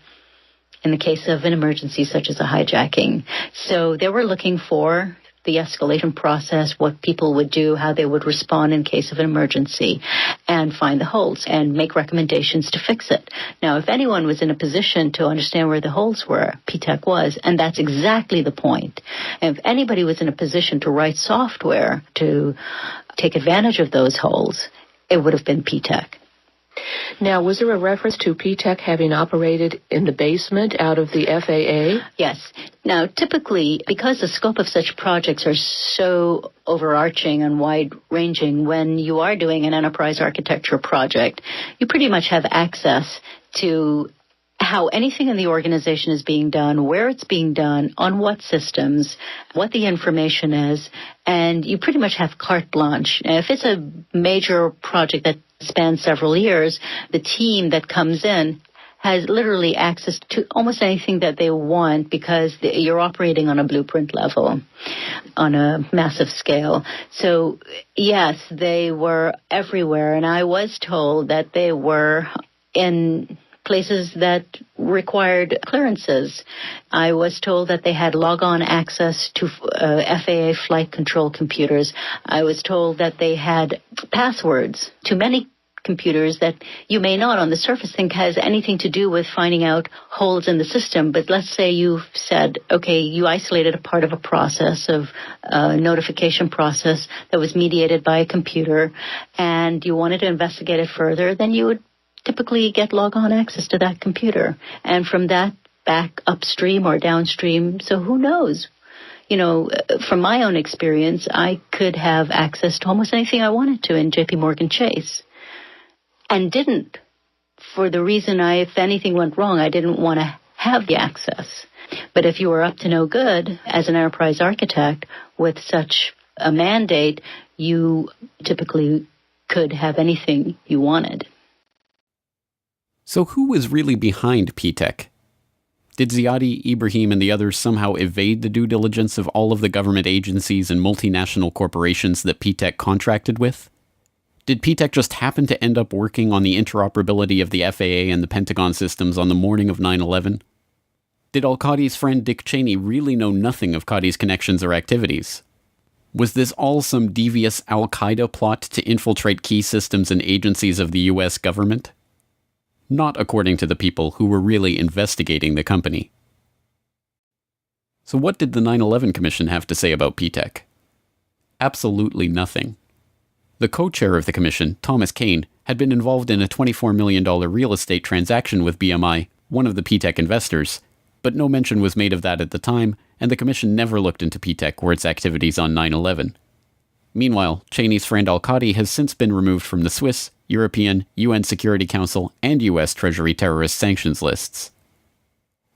in the case of an emergency such as a hijacking. So they were looking for the escalation process, what people would do, how they would respond in case of an emergency, and find the holes and make recommendations to fix it. Now, if anyone was in a position to understand where the holes were, P-TECH was, and that's exactly the point. And if anybody was in a position to write software to take advantage of those holes, it would have been P-TECH. Now, was there a reference to P-TECH having operated in the basement out of the FAA? Yes. Now, typically, because the scope of such projects are so overarching and wide-ranging, when you are doing an enterprise architecture project, you pretty much have access to how anything in the organization is being done, where it's being done, on what systems, what the information is, and you pretty much have carte blanche. If it's a major project that spans several years, the team that comes in has literally access to almost anything that they want because you're operating on a blueprint level, on a massive scale. So, yes, they were everywhere, and I was told that they were in places that required clearances. I was told that they had log-on access to FAA flight control computers. I was told that they had passwords to many computers that you may not on the surface think has anything to do with finding out holes in the system. But let's say you've said, okay, you isolated a part of a process, of a notification process that was mediated by a computer, and you wanted to investigate it further, then you would typically get log-on access to that computer. And from that, back upstream or downstream, so who knows? You know, from my own experience, I could have access to almost anything I wanted to in JP Morgan Chase. And didn't, for the reason if anything went wrong, I didn't want to have the access. But if you were up to no good as an enterprise architect with such a mandate, you typically could have anything you wanted. So who was really behind P-TECH? Did Ziadi, Ibrahim, and the others somehow evade the due diligence of all of the government agencies and multinational corporations that P-TECH contracted with? Did P-TECH just happen to end up working on the interoperability of the FAA and the Pentagon systems on the morning of 9/11? Did al-Qadi's friend Dick Cheney really know nothing of Qadi's connections or activities? Was this all some devious al-Qaeda plot to infiltrate key systems and agencies of the US government? Not according to the people who were really investigating the company. So what did the 9/11 Commission have to say about P-TECH? Absolutely nothing. The co-chair of the commission, Thomas Kane, had been involved in a $24 million real estate transaction with BMI, one of the P-TECH investors, but no mention was made of that at the time, and the commission never looked into P-TECH or its activities on 9/11. Meanwhile, Cheney's friend al-Qadi has since been removed from the Swiss, European, UN Security Council, and US Treasury terrorist sanctions lists.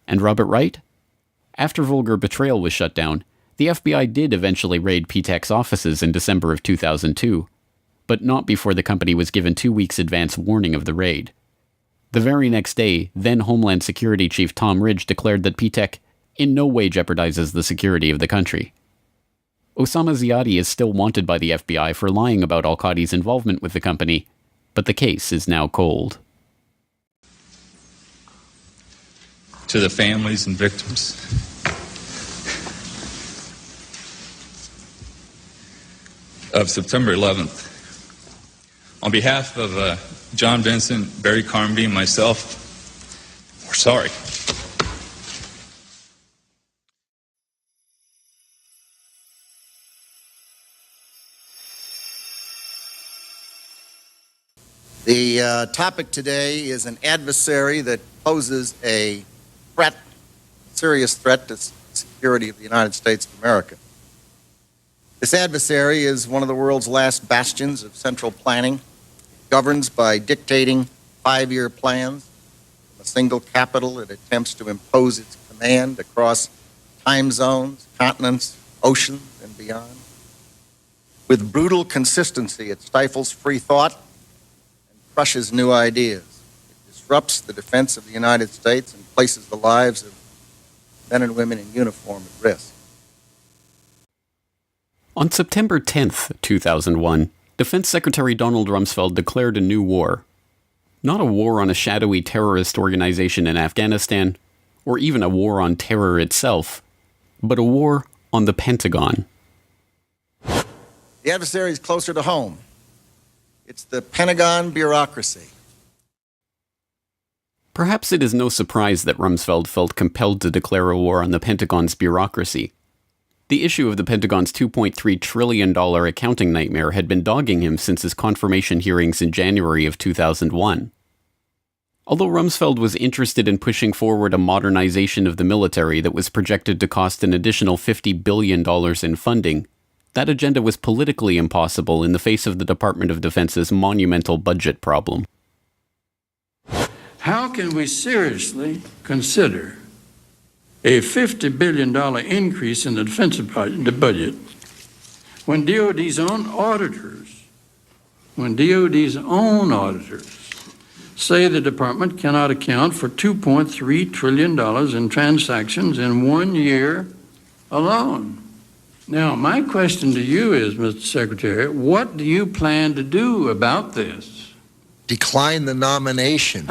And Robert Wright? After Vulgar Betrayal was shut down, the FBI did eventually raid P-TECH's offices in December of 2002, but not before the company was given 2 weeks advance warning of the raid. The very next day, then Homeland Security Chief Tom Ridge declared that P-TECH in no way jeopardizes the security of the country. Osama Ziadi is still wanted by the FBI for lying about al-Qadi's involvement with the company, but the case is now cold. To the families and victims, of September 11th, on behalf of John Vincent, Barry Carmody, and myself, we're sorry. The topic today is an adversary that poses a threat, serious threat to the security of the United States of America. This adversary is one of the world's last bastions of central planning. It governs by dictating 5-year plans. From a single capital, it attempts to impose its command across time zones, continents, oceans, and beyond. With brutal consistency, it stifles free thought and crushes new ideas. It disrupts the defense of the United States and places the lives of men and women in uniform at risk. On September 10th, 2001, Defense Secretary Donald Rumsfeld declared a new war. Not a war on a shadowy terrorist organization in Afghanistan, or even a war on terror itself, but a war on the Pentagon. The adversary is closer to home. It's the Pentagon bureaucracy. Perhaps it is no surprise that Rumsfeld felt compelled to declare a war on the Pentagon's bureaucracy. The issue of the Pentagon's $2.3 trillion accounting nightmare had been dogging him since his confirmation hearings in January of 2001. Although Rumsfeld was interested in pushing forward a modernization of the military that was projected to cost an additional $50 billion in funding, that agenda was politically impossible in the face of the Department of Defense's monumental budget problem. How can we seriously consider a $50 billion increase in the defense budget when DOD's own auditors say the department cannot account for $2.3 trillion in transactions in 1 year alone? Now, my question to you is, Mr. Secretary, what do you plan to do about this? Decline the nomination.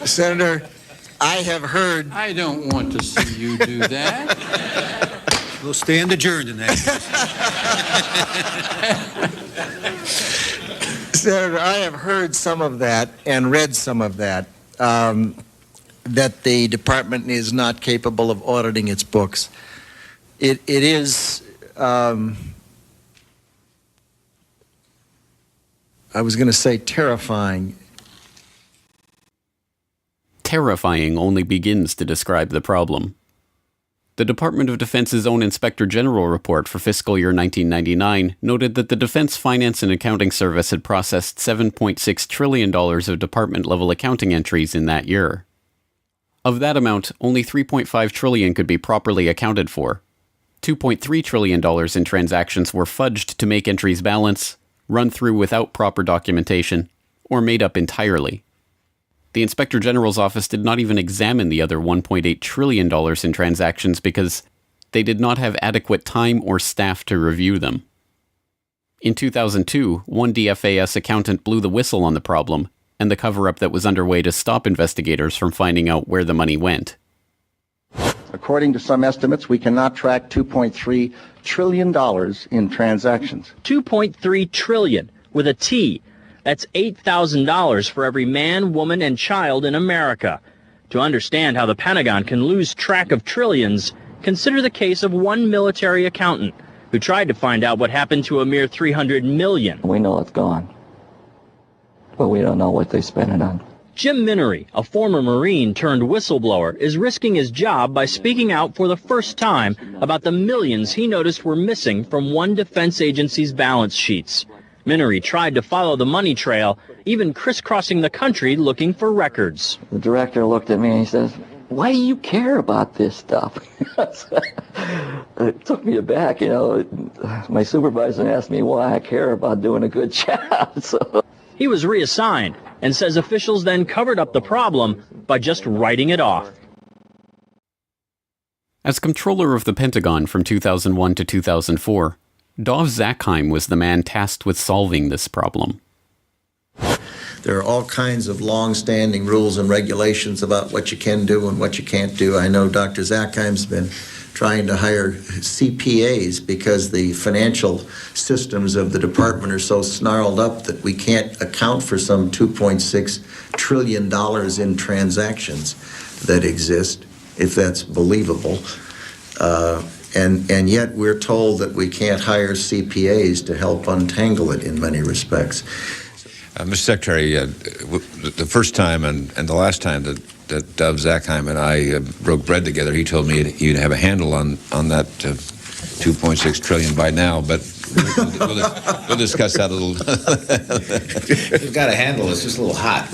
Senator, I have heard... I don't want to see you do that. We'll stand adjourned in that case. Senator, I have heard some of that and read some of that, that the department is not capable of auditing its books. It is... I was going to say terrifying. Terrifying only begins to describe the problem. The Department of Defense's own Inspector General report for fiscal year 1999 noted that the Defense Finance and Accounting Service had processed $7.6 trillion of department-level accounting entries in that year. Of that amount, only $3.5 trillion could be properly accounted for. $2.3 trillion in transactions were fudged to make entries balance, run through without proper documentation, or made up entirely. The Inspector General's office did not even examine the other $1.8 trillion in transactions because they did not have adequate time or staff to review them. In 2002, one DFAS accountant blew the whistle on the problem and the cover-up that was underway to stop investigators from finding out where the money went. According to some estimates, we cannot track $2.3 trillion in transactions. $2.3 trillion with a T. That's $8,000 for every man, woman, and child in America. To understand how the Pentagon can lose track of trillions, consider the case of one military accountant who tried to find out what happened to a mere $300 million. We know it's gone, but we don't know what they spent it on. Jim Minery, a former Marine turned whistleblower, is risking his job by speaking out for the first time about the millions he noticed were missing from one defense agency's balance sheets. Minery tried to follow the money trail, even crisscrossing the country looking for records. The director looked at me and he says, "Why do you care about this stuff?" It took me aback, you know. My supervisor asked me why I care about doing a good job. So he was reassigned and says officials then covered up the problem by just writing it off. As controller of the Pentagon from 2001 to 2004, Dov Zakheim was the man tasked with solving this problem. There are all kinds of long-standing rules and regulations about what you can do and what you can't do. I know Dr. Zakheim's been trying to hire CPAs because the financial systems of the department are so snarled up that we can't account for some $2.6 trillion in transactions that exist, if that's believable. And yet we're told that we can't hire CPAs to help untangle it in many respects. Mr. Secretary, the first time and the last time that Dov Zakheim and I broke bread together, he told me you'd have a handle on that 2.6 trillion by now, but we'll discuss that a little. You've got a handle, it's just a little hot.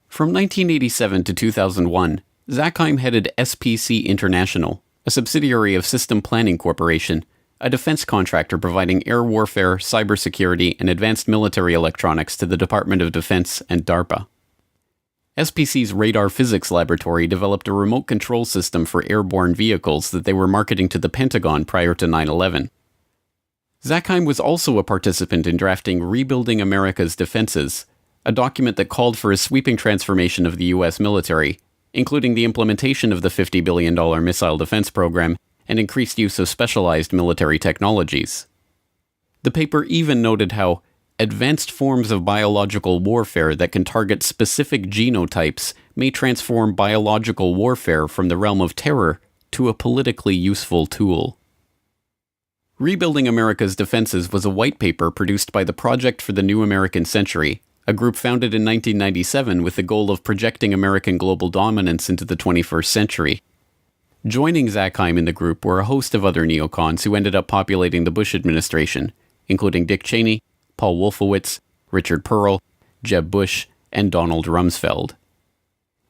From 1987 to 2001, Zakheim headed SPC International, a subsidiary of System Planning Corporation, a defense contractor providing air warfare, cybersecurity, and advanced military electronics to the Department of Defense and DARPA. SPC's Radar Physics Laboratory developed a remote control system for airborne vehicles that they were marketing to the Pentagon prior to 9/11. Zakheim was also a participant in drafting Rebuilding America's Defenses, a document that called for a sweeping transformation of the U.S. military, including the implementation of the $50 billion missile defense program and increased use of specialized military technologies. The paper even noted how advanced forms of biological warfare that can target specific genotypes may transform biological warfare from the realm of terror to a politically useful tool. Rebuilding America's Defenses was a white paper produced by the Project for the New American Century, a group founded in 1997 with the goal of projecting American global dominance into the 21st century. Joining Zakheim in the group were a host of other neocons who ended up populating the Bush administration, including Dick Cheney, Paul Wolfowitz, Richard Pearl, Jeb Bush, and Donald Rumsfeld.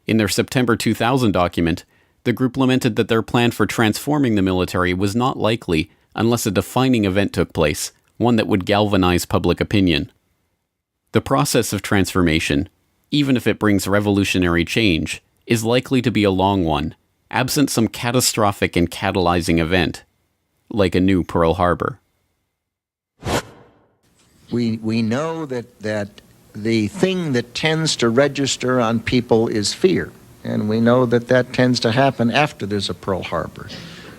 In their September 2000 document, the group lamented that their plan for transforming the military was not likely unless a defining event took place, one that would galvanize public opinion. The process of transformation, even if it brings revolutionary change, is likely to be a long one, absent some catastrophic and catalyzing event, like a new Pearl Harbor. We know that the thing that tends to register on people is fear, and we know that tends to happen after there's a Pearl Harbor.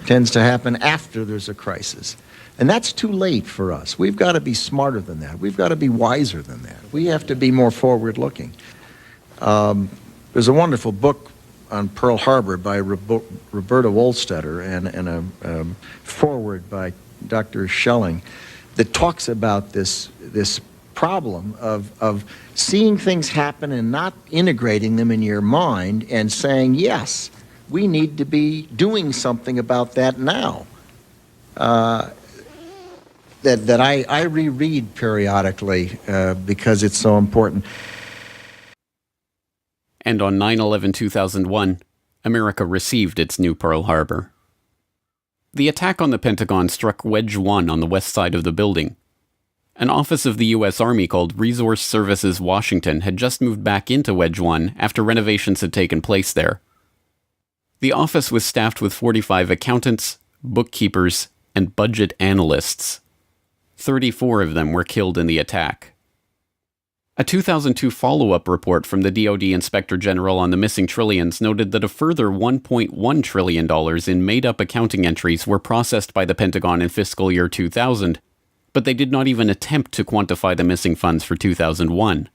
It tends to happen after there's a crisis. And that's too late for us. We've got to be smarter than that. We've got to be wiser than that. We have to be more forward-looking. There's a wonderful book on Pearl Harbor by Roberta Wohlstetter and a foreword by Dr. Schelling that talks about this problem of seeing things happen and not integrating them in your mind and saying, yes, we need to be doing something about that now. That I reread periodically because it's so important. And on 9/11/2001, America received its new Pearl Harbor. The attack on the Pentagon struck Wedge 1 on the west side of the building. An office of the U.S. Army called Resource Services Washington had just moved back into Wedge 1 after renovations had taken place there. The office was staffed with 45 accountants, bookkeepers, and budget analysts. 34 of them were killed in the attack. A 2002 follow-up report from the DoD Inspector General on the missing trillions noted that a further $1.1 trillion in made-up accounting entries were processed by the Pentagon in fiscal year 2000, but they did not even attempt to quantify the missing funds for 2001.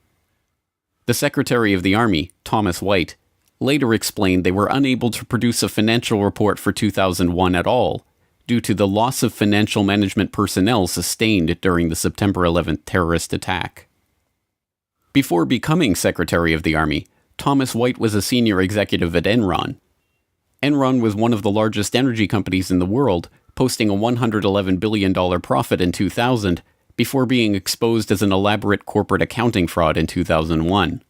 The Secretary of the Army, Thomas White, later explained they were unable to produce a financial report for 2001 at all, due to the loss of financial management personnel sustained during the September 11th terrorist attack. Before becoming Secretary of the Army, Thomas White was a senior executive at Enron. Enron was one of the largest energy companies in the world, posting a $111 billion profit in 2000, before being exposed as an elaborate corporate accounting fraud in 2001.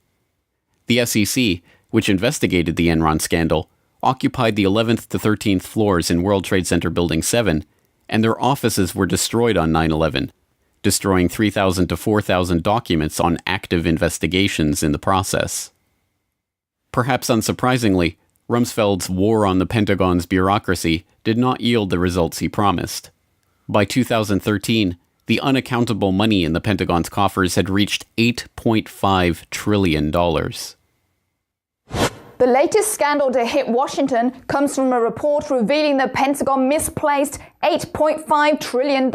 The SEC, which investigated the Enron scandal, occupied the 11th to 13th floors in World Trade Center Building 7, and their offices were destroyed on 9/11, destroying 3,000 to 4,000 documents on active investigations in the process. Perhaps unsurprisingly, Rumsfeld's war on the Pentagon's bureaucracy did not yield the results he promised. By 2013, the unaccountable money in the Pentagon's coffers had reached $8.5 trillion. The latest scandal to hit Washington comes from a report revealing the Pentagon misplaced $8.5 trillion.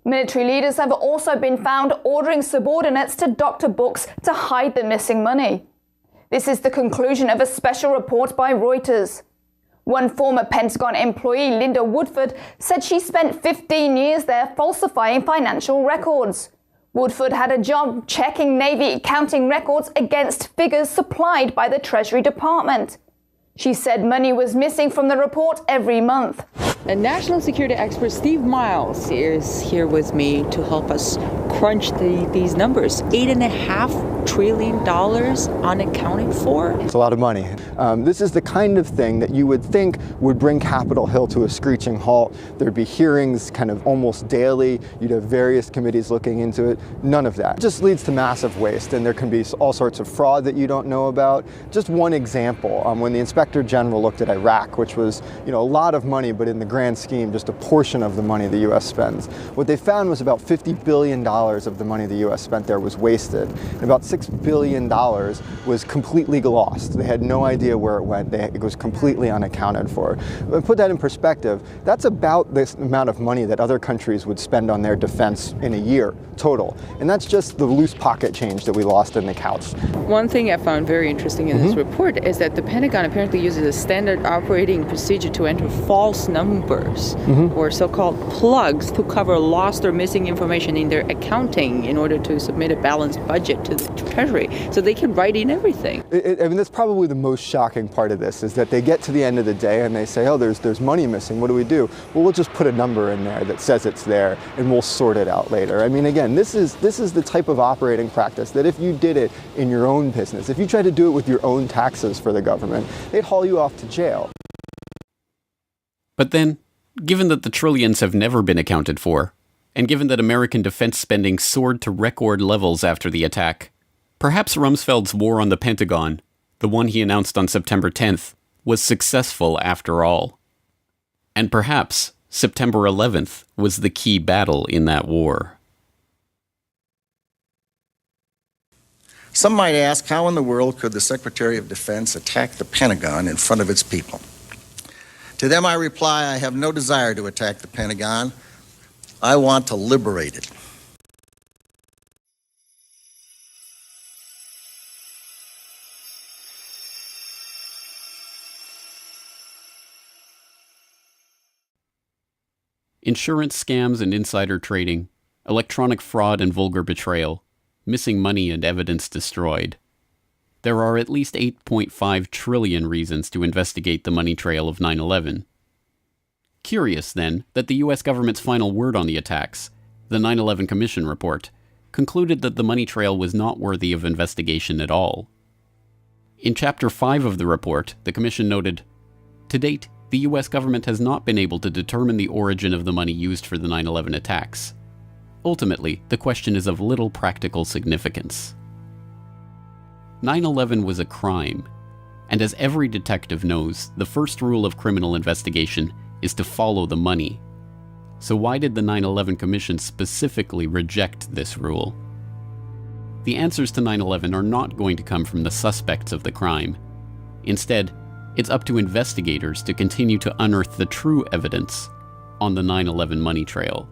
Military leaders have also been found ordering subordinates to doctor books to hide the missing money. This is the conclusion of a special report by Reuters. One former Pentagon employee, Linda Woodford, said she spent 15 years there falsifying financial records. Woodford had a job checking Navy accounting records against figures supplied by the Treasury Department. She said money was missing from the report every month. And national security expert Steve Miles is here with me to help us crunch these numbers. $8.5 trillion unaccounted for. It's a lot of money. This is the kind of thing that you would think would bring Capitol Hill to a screeching halt. There'd be hearings kind of almost daily. You'd have various committees looking into it. None of that. It just leads to massive waste, and there can be all sorts of fraud that you don't know about. Just one example, when the Inspector General looked at Iraq, which was, a lot of money, but in the grand scheme, just a portion of the money the U.S. spends. What they found was about $50 billion of the money the U.S. spent there was wasted, and about $6 billion was completely lost. They had no idea where it went. It was completely unaccounted for. And put that in perspective, that's about this amount of money that other countries would spend on their defense in a year total. And that's just the loose pocket change that we lost in the couch. One thing I found very interesting in this report is that the Pentagon apparently uses a standard operating procedure to enter false numbers or so-called plugs to cover lost or missing information in their accounting in order to submit a balanced budget to the Treasury. So they can write in everything. I mean, that's probably the most shocking part of this, is that they get to the end of the day and they say, oh, there's money missing. What do we do? Well, we'll just put a number in there that says it's there and we'll sort it out later. I mean, again, this is the type of operating practice that if you did it in your own business, if you tried to do it with your own taxes for the government, they'd haul you off to jail. But then, given that the trillions have never been accounted for, and given that American defense spending soared to record levels after the attack, perhaps Rumsfeld's war on the Pentagon, the one he announced on September 10th, was successful after all. And perhaps September 11th was the key battle in that war. Some might ask, how in the world could the Secretary of Defense attack the Pentagon in front of its people? To them I reply, I have no desire to attack the Pentagon. I want to liberate it. Insurance scams and insider trading, electronic fraud and vulgar betrayal, missing money and evidence destroyed. There are at least 8.5 trillion reasons to investigate the money trail of 9/11. Curious, then, that the U.S. government's final word on the attacks, the 9/11 Commission report, concluded that the money trail was not worthy of investigation at all. In Chapter 5 of the report, the Commission noted, "To date, the U.S. government has not been able to determine the origin of the money used for the 9/11 attacks. Ultimately, the question is of little practical significance." 9/11 was a crime, and as every detective knows, the first rule of criminal investigation is to follow the money. So why did the 9/11 Commission specifically reject this rule? The answers to 9/11 are not going to come from the suspects of the crime. Instead, it's up to investigators to continue to unearth the true evidence on the 9/11 money trail.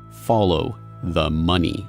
Follow the money.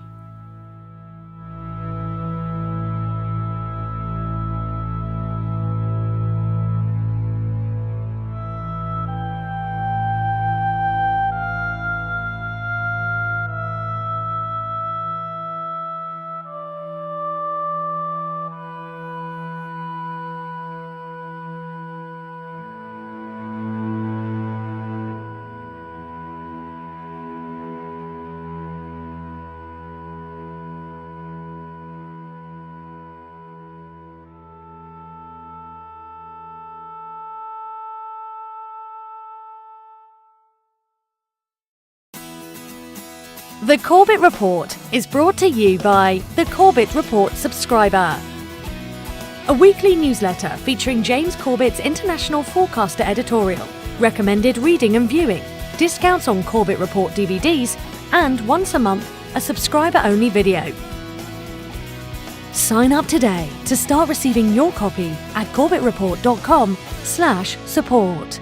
The Corbett Report is brought to you by the Corbett Report subscriber, a weekly newsletter featuring James Corbett's International Forecaster editorial, recommended reading and viewing, discounts on Corbett Report DVDs, and once a month, a subscriber-only video. Sign up today to start receiving your copy at corbettreport.com/support.